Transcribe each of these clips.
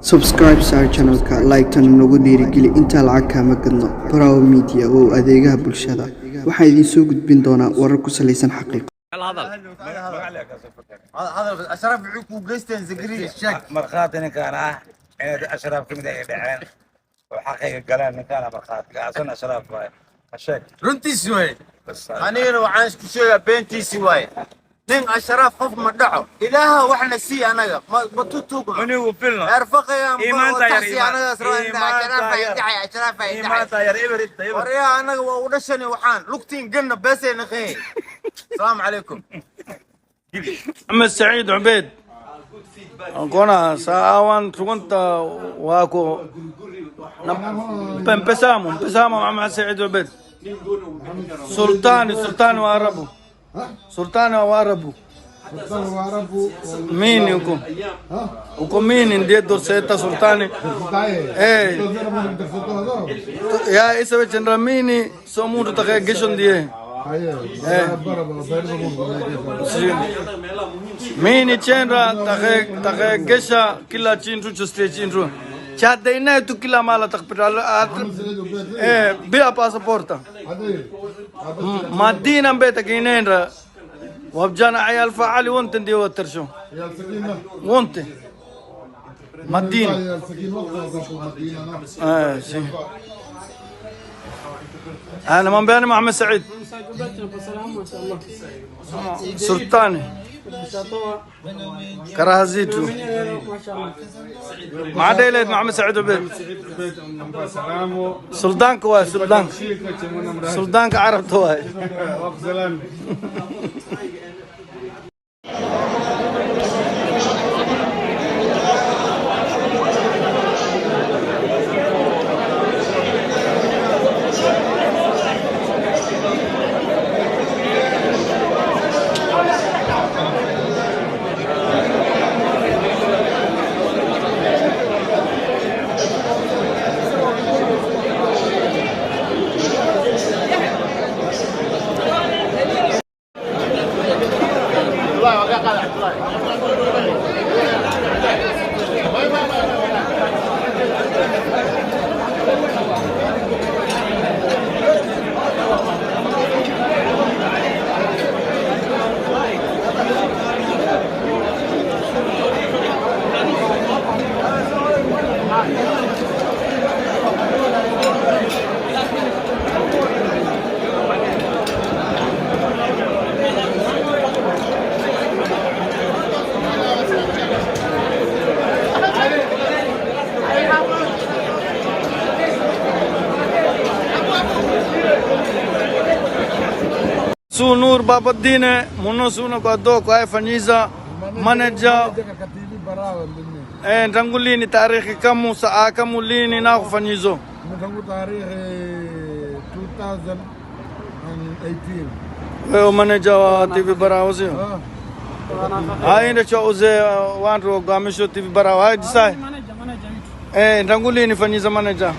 subscribe our channel ka like tan nagu dhiirigeli inta lacag kama gadno Bravo Media oo adeegaha bulshada waxa idin soo gudbin doona warar ku saleysan xaqiiqo هذا اشرف عقوق جيستن زقري الشك مرخاتني كان اشرف كم يدعين وحقيقه قال كان مرخات اصلا اشرف الشك رنتي سوي بس انا وعاش كشويه بنتي سوي نين اشرف خف مدعو الها واحنا سي انا ما توتوب من هو فيلم ارفق يا ايمان طاير انا اسرع اشرف ايمان طاير ابرد وريا انا ودشني وحان لوكتين قلنا بس يا اخي السلام عليكم محمد سعيد عبيد أنا ساوان كنت واكو empezamos محمد سعيد عبيد سلطان وعربو مين يكون مين دي دوسيتا سلطاني ايه يا اسا بچندرا ميني سومو تخه گشون دي ميني چندرا تخه گشا كلا چينرو چستي چينرو چادينا تو كلا مالا تخبر ايه بيا باسبورتا مدينه بيتا كينين وابجانا عيال فعالي وانت دي وترشو وانت مدينه شي انا من بياني محمد سعيد سلطاني كرهزيتو مع ديلة محمد سعيد عبيد سلطانك واي سلطانك عرفت واي Su Nur Babaddine Munosuno Kado Kwai Fanyiza manager Rangulini tarikhi kamu saa kamu lini na kufanyizo Tangu tarehe 2018 wewe manager wa TV Barawa sio haina cha uze wantu gamisho TV Barawa hai disai manager Rangulini Fanyiza manager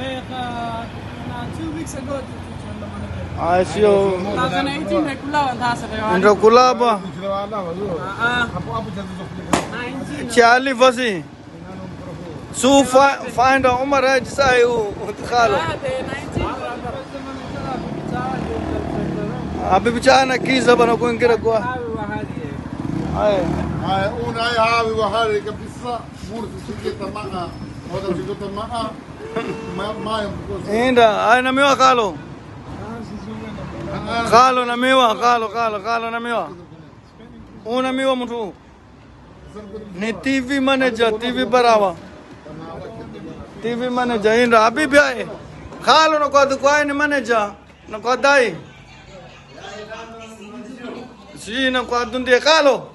2 weeks ago I see you. 2018 regular thasa Indra kulaba. Charlie Fasi. So find Umar Haj Sayu Khalo. Abi bichana kiza bana kuingira kwa. Hai una hawi wa hali kabisa murzi sikita maa wada sikita maa Inda ai na miwa Khalo. Khalo na miwa Khalo na miwa. Una miwa mtu. Ni TV manager TV Barawa. TV manager Indra Habibi ai. Khalo na kwa ni manager na kwa dai. Si na kwa dundi Khalo.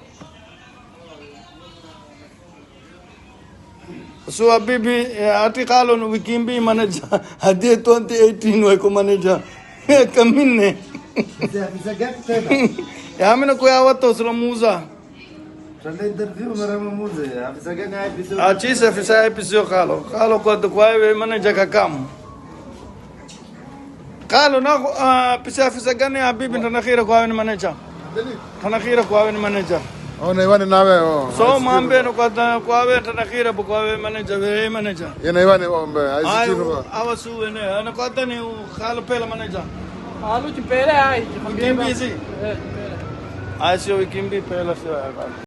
So Habibi ati Khalo no wikimbi manager. Hadi 2018 wako manager. Kamine. Ya mina kuya wato sulamuza. Achisa fisa episio Khalo kwa manager kakam. Khalo na fisa gani Habibi tanakhira kwa manager. Tanakhira kwa manager. Ona Ivane nawe oh. So mambe no kwata kwawe tanakira bukwawe manager we manager. Yana Ivane ombe. Ai Aisi chino. awasu ne ana kwata ni khalo pela manager. Halu ci pere ai. Kimbi si. Ai sio kimbi pela sio.